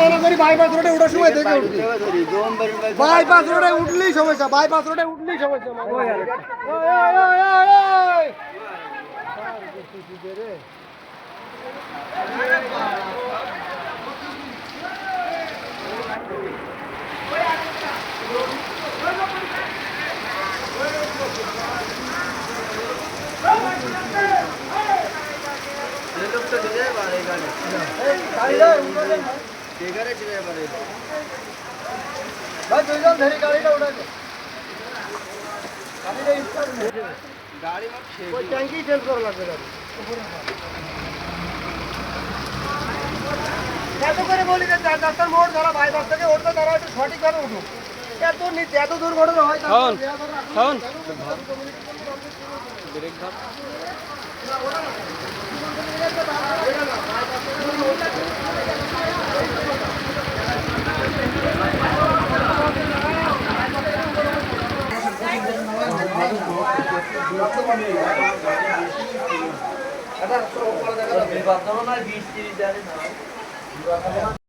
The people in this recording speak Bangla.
মনে করি বাইপাস রোডে ওঠার সময় দেখে উঠছি। বাইপাস রোডে উঠলেই সমস্যা, বাইপাস রোডে উঠলেই সমস্যা। ট্যাঙ্কি চেঞ্জ করা লাগবে। এত করে বলি যে 4 রাস্তার মোড় যারা বাইপাস থেকে উঠবে তারা একটু সঠিকভাবে উঠুক। এত দুর্ঘটনা হয়